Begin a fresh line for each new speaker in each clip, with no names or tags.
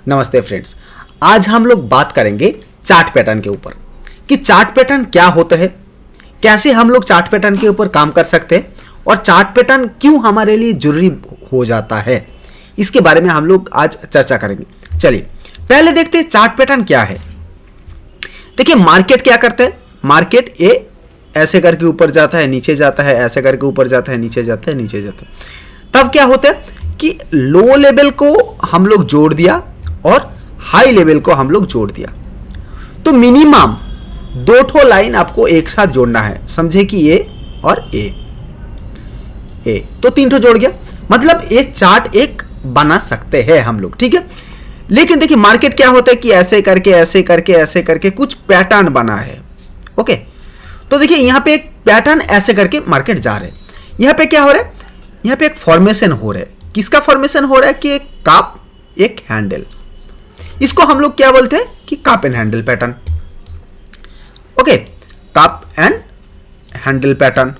नमस्ते फ्रेंड्स, आज हम लोग बात करेंगे चार्ट पैटर्न के ऊपर कि चार्ट पैटर्न क्या होता है, कैसे हम लोग चार्ट पैटर्न के ऊपर काम कर सकते हैं और चार्ट पैटर्न क्यों हमारे लिए जरूरी हो जाता है। इसके बारे में हम लोग आज चर्चा करेंगे। चलिए पहले देखते हैं चार्ट पैटर्न क्या है। देखिए मार्केट क्या करता है, मार्केट ये ऐसे करके ऊपर जाता है, नीचे जाता है, ऐसे करके ऊपर जाता है, नीचे जाता है, नीचे जाता है। तब क्या होता है कि लो लेवल को हम लोग जोड़ दिया और हाई लेवल को हम लोग जोड़ दिया, तो मिनिमम दो ठो लाइन आपको एक साथ जोड़ना है। समझे कि ए और ए तो तीन ठो जोड़ गया, मतलब ये चार्ट एक बना सकते हैं हम लोग, ठीक है। लेकिन देखिए मार्केट क्या होता है कि ऐसे करके ऐसे करके ऐसे करके कुछ पैटर्न बना है। ओके, तो देखिए यहां पे एक पैटर्न ऐसे करके मार्केट जा रहे हैं। यहां पे क्या हो रहा है, यहां पे एक फॉर्मेशन हो रहा है। किसका फॉर्मेशन हो रहा है कि एक काप एक हैंडल, इसको हम लोग क्या बोलते हैं कि cup and handle pattern. Okay, cup and handle pattern.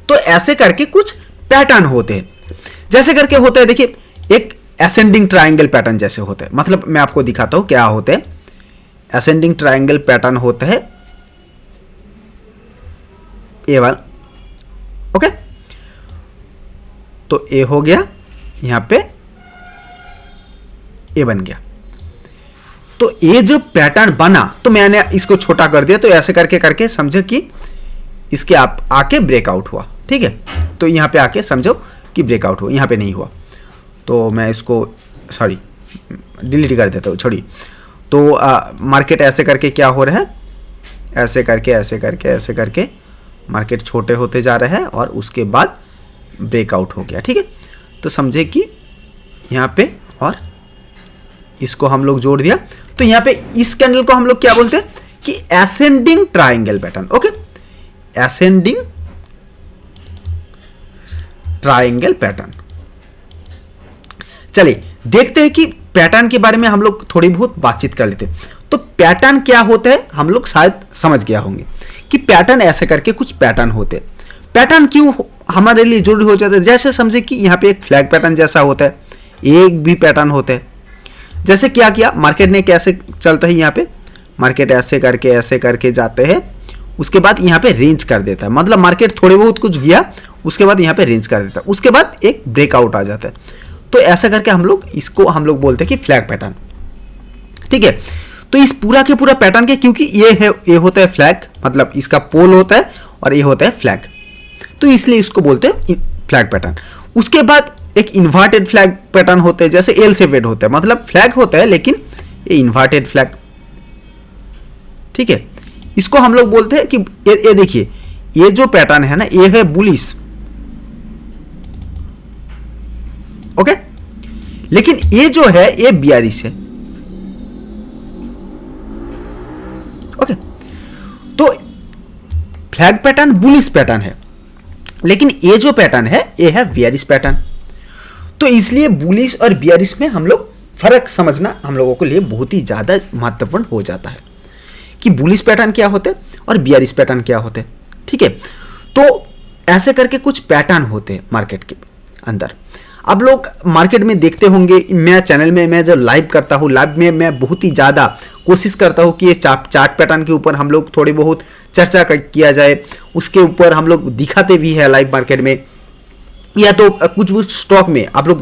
तो ऐसे करके कुछ पैटर्न होते हैं। जैसे करके होता है, देखिए एक असेंडिंग ट्रायंगल पैटर्न जैसे होता है, मतलब मैं आपको दिखाता हूं क्या होते हैं। असेंडिंग ट्रायंगल पैटर्न होता है ए वाला। ओके, तो ए हो गया, यहां पे ए बन गया। तो ये जो पैटर्न बना, तो मैंने इसको छोटा कर दिया, तो ऐसे करके करके समझो कि इसके आप आके ब्रेकआउट हुआ, ठीक है। तो यहां पे आके समझो कि ब्रेकआउट हुआ, यहां पे नहीं हुआ, तो मैं इसको सॉरी डिलीट कर देता हूं, छोड़िए। तो मार्केट ऐसे करके क्या हो रहा है, ऐसे करके ऐसे करके ऐसे करके मार्केट छोटे होते जा रहे हैं और उसके बाद ब्रेकआउट हो गया, ठीक है। तो समझे कि यहाँ पे और इसको हम लोग जोड़ दिया, तो यहाँ पे इस कैंडल को हम लोग क्या बोलते हैं कि ascending triangle pattern. Okay, ascending triangle pattern. चलिए देखते हैं कि पैटर्न के बारे में हम लोग थोड़ी बहुत बातचीत कर लेते हैं। तो पैटर्न क्या होता है हम लोग शायद समझ गया होंगे कि पैटर्न ऐसे करके कुछ पैटर्न होते हैं। पैटर्न क्यों हमारे लिए जरूरी हो जाता है, जैसे समझे कि यहाँ पे एक फ्लैग पैटर्न जैसा होता है, एक भी पैटर्न होता है। जैसे क्या किया मार्केट ने, कैसे चलता है, यहाँ पे मार्केट ऐसे करके जाते हैं, उसके बाद यहाँ पे रेंज कर देता है, मतलब मार्केट थोड़े बहुत कुछ गया, उसके बाद यहाँ पे रेंज कर देता है, उसके बाद एक ब्रेकआउट आ जाता है। तो ऐसा करके हम लोग इसको हम लोग बोलते हैं कि फ्लैग पैटर्न, ठीक है। तो इस पूरा के पूरा पैटर्न के, क्योंकि ये होता है फ्लैग, मतलब इसका पोल होता है और ये होता है फ्लैग, तो इसलिए इसको बोलते हैं फ्लैग पैटर्न। उसके बाद एक इन्वर्टेड फ्लैग पैटर्न होते हैं, जैसे एल शेपेड होता है, मतलब फ्लैग होता है लेकिन ये इन्वर्टेड फ्लैग, ठीक है। इसको हम लोग बोलते हैं कि ये देखिए ये जो पैटर्न है ना, ये है बुलिश। ओके, लेकिन ये जो है ये बियरिश है। ओके, तो फ्लैग पैटर्न बुलिश पैटर्न है, लेकिन ये जो पैटर्न है ये है बियरिश पैटर्न। तो इसलिए बुलिश और बियरिश में हम लोग फर्क समझना हम लोगों के लिए बहुत ही ज्यादा महत्वपूर्ण हो जाता है कि बुलिश पैटर्न क्या होते हैं और बियरिश पैटर्न क्या होते हैं, ठीक है। तो ऐसे करके कुछ पैटर्न होते हैं मार्केट के अंदर। अब लोग मार्केट में देखते होंगे, मैं चैनल में मैं जब लाइव करता हूँ, लाइव में मैं बहुत ही ज़्यादा कोशिश करता हूँ कि ये चार्ट पैटर्न के ऊपर हम लोग थोड़ी बहुत चर्चा किया जाए, उसके ऊपर हम लोग दिखाते भी हैं लाइव मार्केट में, या तो कुछ स्टॉक में आप लोग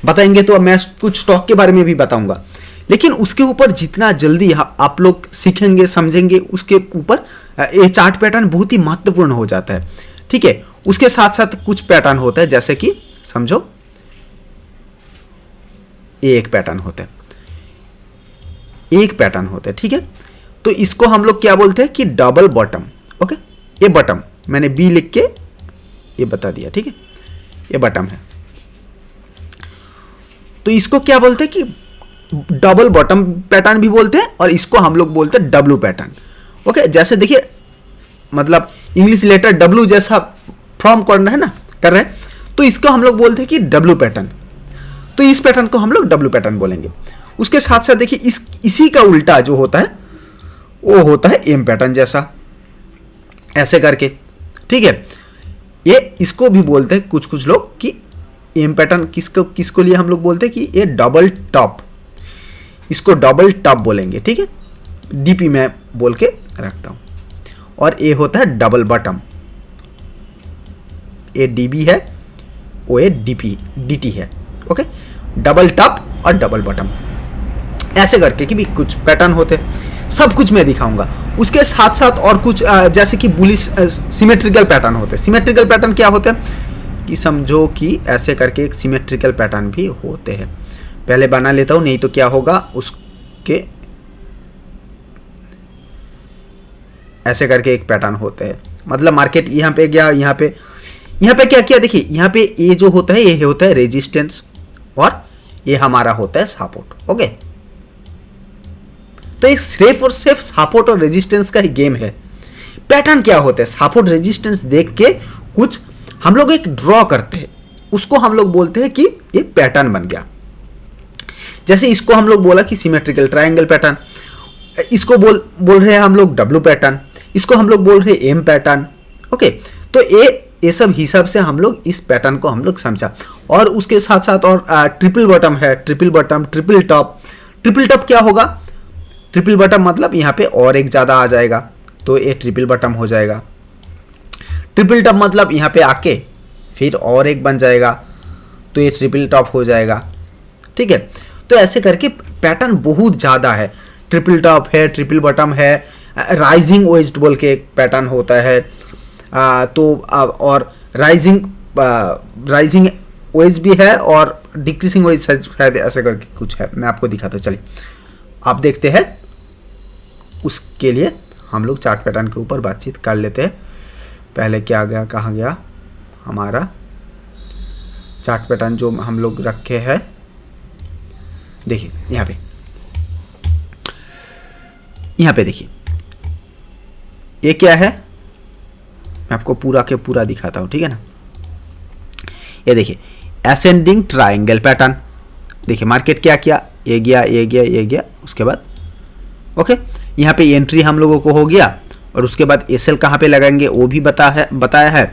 बताएंगे तो मैं कुछ स्टॉक के बारे में भी बताऊंगा। लेकिन उसके ऊपर जितना जल्दी आप लोग सीखेंगे समझेंगे, उसके ऊपर ये चार्ट पैटर्न बहुत ही महत्वपूर्ण हो जाता है, ठीक है। उसके साथ साथ कुछ पैटर्न होता है, जैसे कि समझो एक पैटर्न होता है, एक पैटर्न होता है, ठीक है। तो इसको हम लोग क्या बोलते हैं कि डबल बॉटम। ओके, ये बॉटम मैंने बी लिख के ये बता दिया, ठीक है, ये बॉटम है। तो इसको क्या बोलते हैं कि डबल बॉटम पैटर्न भी बोलते हैं, और इसको हम लोग बोलते हैं डब्ल्यू पैटर्न। ओके, जैसे देखिए मतलब इंग्लिश लेटर डब्ल्यू जैसा फॉर्म करना है ना, कर रहे हैं, तो इसको हम लोग बोलते हैं कि डब्ल्यू पैटर्न। तो इस पैटर्न को हम लोग डब्ल्यू पैटर्न बोलेंगे। उसके साथ साथ देखिए इसी का उल्टा जो होता है वो होता है एम पैटर्न जैसा, ऐसे करके, ठीक है। ये इसको भी बोलते हैं कुछ लोग कि एम पैटर्न किसको लिए हम लोग बोलते हैं कि ये डबल टॉप, इसको डबल टॉप बोलेंगे, ठीक है, डीपी में बोल के रखता हूं। और ये होता है डबल बॉटम, ए डीबी है, ओ ए डीपी डीटी है, ओके, डबल टॉप और डबल बॉटम, ऐसे करके कि भी कुछ पैटर्न होते हैं, सब कुछ मैं दिखाऊंगा। उसके साथ साथ और कुछ जैसे कि बुलिश सिमेट्रिकल पैटर्न होते हैं। सिमेट्रिकल पैटर्न क्या होते हैं कि समझो कि ऐसे करके एक सिमेट्रिकल पैटर्न भी होते हैं। पहले बना लेता हूं, नहीं तो क्या होगा, उसके ऐसे करके एक पैटर्न होते हैं। मतलब मार्केट यहाँ पे गया, यहाँ पे क्या किया, देखिए यहाँ पे ये जो होता है ये होता है रेजिस्टेंस और ये हमारा होता है सपोर्ट, ओके। तो ये सिर्फ और सिर्फ सपोर्ट और रेजिस्टेंस का ही गेम है। पैटर्न क्या होता है, सपोर्ट रेजिस्टेंस देख के कुछ हम लोग एक ड्रॉ करते हैं, उसको हम लोग बोलते हैं कि ये पैटर्न बन गया। जैसे इसको हम लोग बोला कि सिमेट्रिकल ट्रायंगल पैटर्न, इसको बोल रहे हैं हम लोग डब्ल्यू पैटर्न, इसको हम लोग बोल रहे हैं एम पैटर्न, ओके। तो ये सब हिसाब से हम लोग इस पैटर्न को हम लोग समझा। और उसके साथ साथ और ट्रिपल बॉटम है, triple bottom, triple top. Triple top क्या होगा, ट्रिपल बॉटम मतलब यहाँ पे और एक ज़्यादा आ जाएगा तो ये ट्रिपल बॉटम हो जाएगा। ट्रिपल टॉप मतलब यहाँ पे आके फिर और एक बन जाएगा तो ये ट्रिपल टॉप हो जाएगा, ठीक है। तो ऐसे करके पैटर्न बहुत ज़्यादा है। ट्रिपल टॉप है, ट्रिपल बॉटम है, राइजिंग वेज बोल के एक पैटर्न होता है, और राइजिंग वेज भी है और डिक्रीजिंग वेज है, ऐसे करके कुछ है। मैं आपको दिखाता हूँ, चलिए आप देखते हैं। उसके लिए हम लोग चार्ट पैटर्न के ऊपर बातचीत कर लेते हैं। पहले क्या गया, कहाँ गया हमारा चार्ट पैटर्न जो हम लोग रखे हैं, देखिए यहाँ पे देखिए ये क्या है, मैं आपको पूरा के पूरा दिखाता हूँ, ठीक है ना। ये देखिए असेंडिंग ट्रायंगल पैटर्न, देखिए मार्केट क्या किया, ये गया, ये गया, ये गया, उसके बाद ओके यहाँ पे एंट्री हम लोगों को हो गया। और उसके बाद एसएल कहाँ पे लगाएंगे वो भी बताया है।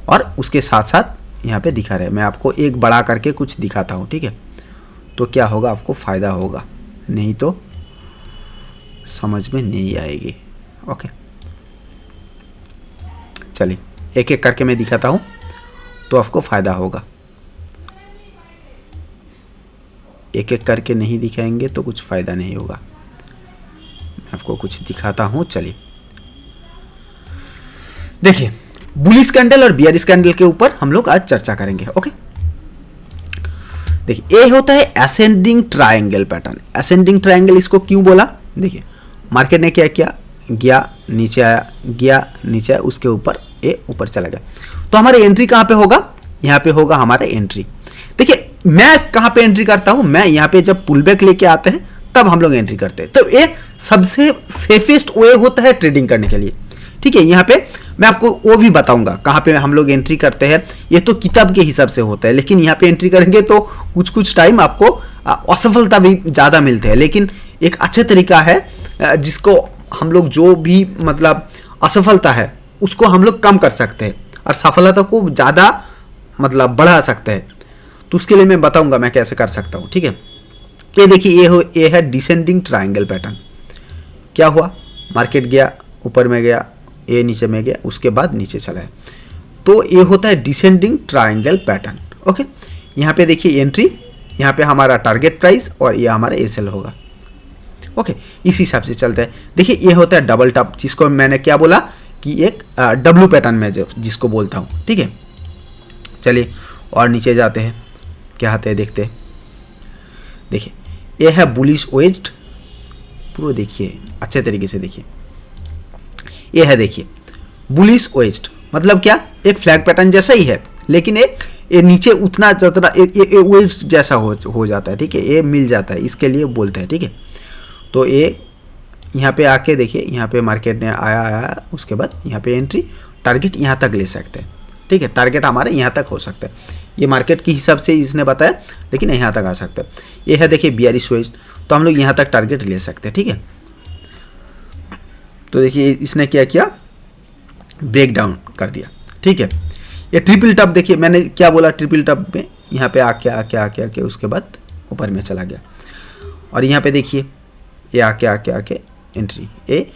और उसके साथ साथ यहाँ पे दिखा रहे हैं, मैं आपको एक बड़ा करके कुछ दिखाता हूँ, ठीक है। तो क्या होगा, आपको फ़ायदा होगा, नहीं तो समझ में नहीं आएगी, ओके। चलिए एक एक करके मैं दिखाता हूँ तो आपको फ़ायदा होगा। एक एक करके नहीं दिखाएंगे तो कुछ फ़ायदा नहीं होगा। मैं आपको कुछ दिखाता हूँ, चलिए देखिए बुलिश कैंडल और बियरिश कैंडल के ऊपर हम लोग आज चर्चा करेंगे, ओके। देखिए ये होता है ascending triangle pattern. Ascending triangle इसको क्यों बोला, देखिए मार्केट ने क्या किया, गया नीचे आया, गया नीचे आया, उसके ऊपर ये ऊपर चला गया। तो हमारी एंट्री कहाँ पे होगा, यहाँ पे होगा हमारा एंट्री। देखिए मैं कहाँ पे एंट्री करता हूँ, मैं यहाँ पे जब पुल बैक लेके आते हैं तब हम लोग एंट्री करते हैं। तो ये सबसे सेफेस्ट वे होता है ट्रेडिंग करने के लिए, ठीक है। यहाँ पे मैं आपको वो भी बताऊंगा कहाँ पे हम लोग एंट्री करते हैं। ये तो किताब के हिसाब से होता है, लेकिन यहाँ पे एंट्री करेंगे तो कुछ टाइम आपको असफलता भी ज़्यादा मिलते हैं। लेकिन एक अच्छा तरीका है जिसको हम लोग जो भी मतलब असफलता है उसको हम लोग कम कर सकते हैं और सफलता को ज़्यादा मतलब बढ़ा सकते हैं। तो उसके लिए मैं बताऊंगा मैं कैसे कर सकता हूँ, ठीक है। ये देखिए ये है डिसेंडिंग ट्रायंगल पैटर्न। क्या हुआ, मार्केट गया, ऊपर में गया, ये नीचे में गया, उसके बाद नीचे चला है। तो ये होता है डिसेंडिंग ट्रायंगल पैटर्न, ओके। यहाँ पे देखिए एंट्री, यहाँ पे हमारा टारगेट प्राइस और ये हमारा एसएल होगा, ओके। इस हिसाब से चलता है। देखिए ये होता है डबल टॉप, जिसको मैंने क्या बोला कि एक डब्ल्यू पैटर्न में जिसको बोलता हूँ, ठीक है। चलिए और नीचे जाते हैं, क्या आते हैं देखते हैं। देखिए ये है बुलिश वेज्ड, पूरा देखिए अच्छे तरीके से देखिए। ये है देखिए बुलिश वेज्ड, मतलब क्या, ये फ्लैग पैटर्न जैसा ही है, लेकिन ये नीचे उतना जितना ये वेज्ड जैसा हो जाता है, ठीक है। ये मिल जाता है, इसके लिए बोलते हैं, ठीक है। तो ये यहाँ पे आके देखिए, यहाँ पे मार्केट ने आया, उसके बाद यहाँ पे एंट्री, टारगेट यहाँ तक ले सकते हैं, ठीक है। टारगेट हमारे यहाँ तक हो सकता है, ये मार्केट के हिसाब से इसने बताया, लेकिन यहाँ तक आ सकता है। ये है देखिए बियरिश वेज, तो हम लोग यहाँ तक टारगेट ले सकते हैं, ठीक है। तो देखिए इसने क्या किया, ब्रेक डाउन कर दिया, ठीक है। ये ट्रिपल टॉप देखिए, मैंने क्या बोला, ट्रिपल टॉप में यहाँ पे आके आके आके आके उसके बाद ऊपर में चला गया। और यहाँ पे देखिए ये आके आके आके एंट्री, ये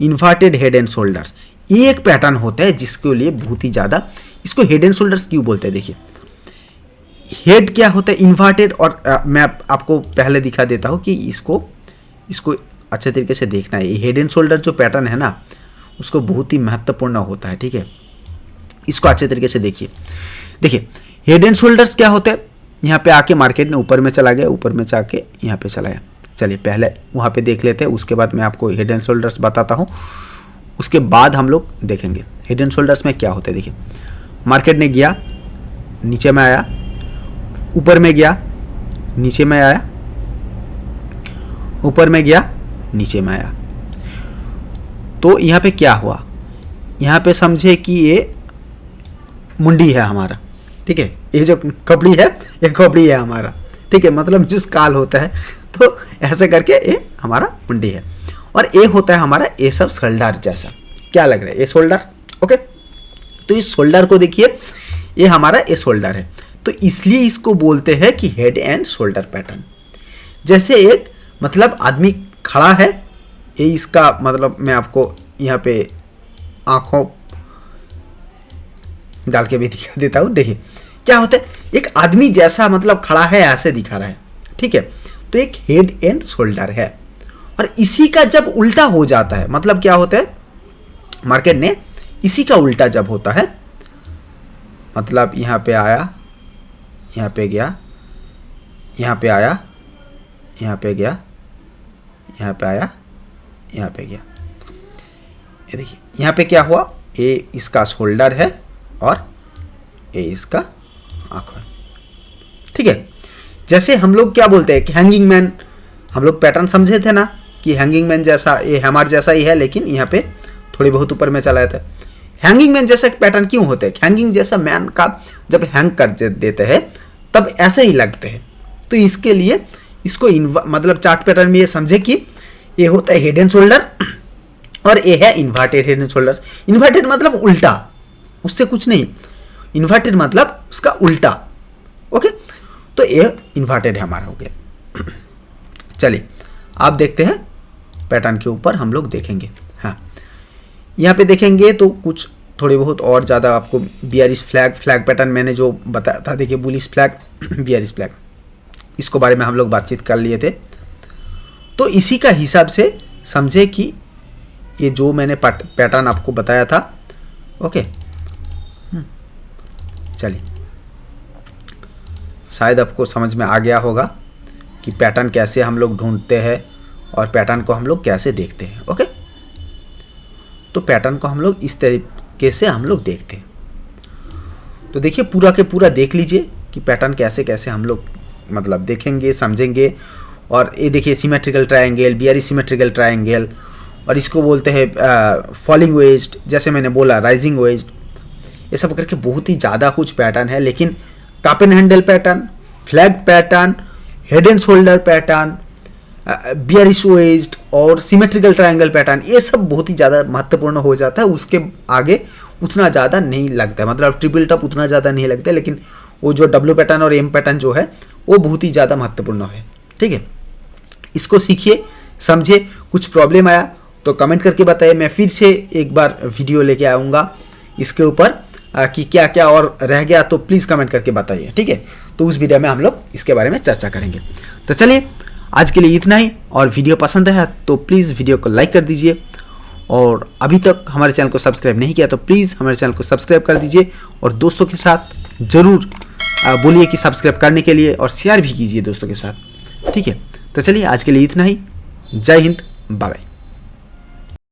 इन्वर्टेड हेड एंड शोल्डर्स, ये एक पैटर्न होता है जिसके लिए बहुत ही ज़्यादा, इसको हेड एंड शोल्डर्स क्यों बोलते हैं? देखिए हेड क्या होता है इन्वर्टेड, और मैं आपको पहले दिखा देता हूँ कि इसको अच्छे तरीके से देखना है। ये हेड एंड शोल्डर जो पैटर्न है ना, उसको बहुत ही महत्वपूर्ण होता है, ठीक है। इसको अच्छे तरीके से देखिए। देखिए हेड एंड शोल्डर्स क्या होते हैं, यहाँ पे आके मार्केट ने ऊपर में चला गया, ऊपर में जाके यहाँ पे चला गया। चलिए पहले वहाँ पे देख लेते हैं, उसके बाद मैं आपको हेड एंड शोल्डर्स बताता हूँ, उसके बाद हम लोग देखेंगे हेड एंड शोल्डर्स में क्या होता है। देखिए मार्केट ने गया, नीचे में आया, ऊपर में गया, नीचे में आया, ऊपर में गया, नीचे में आया। तो यहाँ पे क्या हुआ, यहाँ पे समझे कि ये मुंडी है हमारा, ठीक है, ये जो कपड़ी है ये कपड़ी है हमारा, ठीक है, मतलब जिस काल होता है तो ऐसे करके ये हमारा मुंडी है। और ये होता है हमारा ये सब शोल्डर जैसा, क्या लग रहा है ये शोल्डर, ओके। तो इस शोल्डर को देखिए, ये हमारा ये शोल्डर है, तो इसलिए इसको बोलते हैं कि हेड एंड शोल्डर पैटर्न। जैसे एक मतलब आदमी खड़ा है, ये इसका मतलब मैं आपको यहाँ पे आंखों डाल के भी दिखा देता हूँ। देखिए क्या होता है, एक आदमी जैसा मतलब खड़ा है ऐसे दिखा रहा है, ठीक है, तो एक हेड एंड शोल्डर है। और इसी का जब उल्टा हो जाता है, मतलब क्या होता है मार्केट ने इसी का उल्टा जब होता है, मतलब यहाँ पे आया, यहाँ पे गया, यहाँ पे आया, यहाँ पे गया, यहाँ पे आया, यहाँ पे गया, ये देखिए यहाँ पे क्या हुआ, ये इसका शोल्डर है और ये इसका आँख है, ठीक है। जैसे हम लोग क्या बोलते हैं कि हैंगिंग मैन, हम लोग पैटर्न समझे थे ना कि हैंगिंग मैन जैसा, ये हमारे जैसा ही है, लेकिन यहाँ पे थोड़ी बहुत ऊपर में चला जाता है। हैंगिंग मैन जैसा पैटर्न क्यों होते हैं, हैंगिंग जैसा मैन का जब हैंग कर देते हैं तब ऐसे ही लगते हैं। तो इसके लिए इसको मतलब चार्ट पैटर्न में ये समझे कि ये होता है हेड एंड शोल्डर और ये है inverted head and shoulder. Inverted मतलब उल्टा, उससे कुछ नहीं, इन्वर्टेड मतलब उसका उल्टा, ओके। तो ये इन्वर्टेड है हमारा, हो गया। चलिए आप देखते हैं पैटर्न के ऊपर हम लोग देखेंगे। हाँ यहाँ पे देखेंगे तो कुछ थोड़े बहुत और ज़्यादा आपको बियरिश फ्लैग पैटर्न मैंने जो बताया था, देखिए बुलिश फ्लैग, बियरिश फ्लैग, इसको बारे में हम लोग बातचीत कर लिए थे। तो इसी का हिसाब से समझे कि ये जो मैंने पैटर्न आपको बताया था, ओके। चलिए शायद आपको समझ में आ गया होगा कि पैटर्न कैसे हम लोग ढूंढते हैं और पैटर्न को हम लोग कैसे देखते हैं, ओके। तो पैटर्न को हम लोग इस तरीके से हम लोग देखते हैं। तो देखिए पूरा के पूरा देख लीजिए कि पैटर्न कैसे कैसे हम लोग मतलब देखेंगे, समझेंगे। और ये देखिए सिमेट्रिकल ट्रायंगल, बियरी सिमेट्रिकल ट्रायंगल, और इसको बोलते हैं फॉलिंग वेज्ड, जैसे मैंने बोला राइजिंग वेज्ड, ये सब करके बहुत ही ज़्यादा कुछ पैटर्न है। लेकिन cup and handle pattern, flag pattern, head and shoulder pattern, bearish wedged और सिमेट्रिकल ट्रायंगल पैटर्न, ये सब बहुत ही ज़्यादा महत्वपूर्ण हो जाता है। उसके आगे उतना ज़्यादा नहीं लगता है, मतलब ट्रिपल टॉप उतना ज़्यादा नहीं लगता है, लेकिन वो जो डब्ल्यू पैटर्न और एम पैटर्न जो है वो बहुत ही ज़्यादा महत्वपूर्ण है, ठीक है। इसको सीखिए, समझिए। कुछ प्रॉब्लम आया तो कमेंट करके बताइए, मैं फिर से एक बार वीडियो लेके आऊँगा इसके ऊपर कि क्या क्या और रह गया, तो प्लीज़ कमेंट करके बताइए, ठीक है। तो उस वीडियो में हम लोग इसके बारे में चर्चा करेंगे। तो चलिए आज के लिए इतना ही, और वीडियो पसंद है तो प्लीज़ वीडियो को लाइक कर दीजिए, और अभी तक हमारे चैनल को सब्सक्राइब नहीं किया तो प्लीज़ हमारे चैनल को सब्सक्राइब कर दीजिए, और दोस्तों के साथ ज़रूर बोलिए कि सब्सक्राइब करने के लिए, और शेयर भी कीजिए दोस्तों के साथ, ठीक है। तो चलिए आज के लिए इतना ही। जय हिंद, बाय बाय।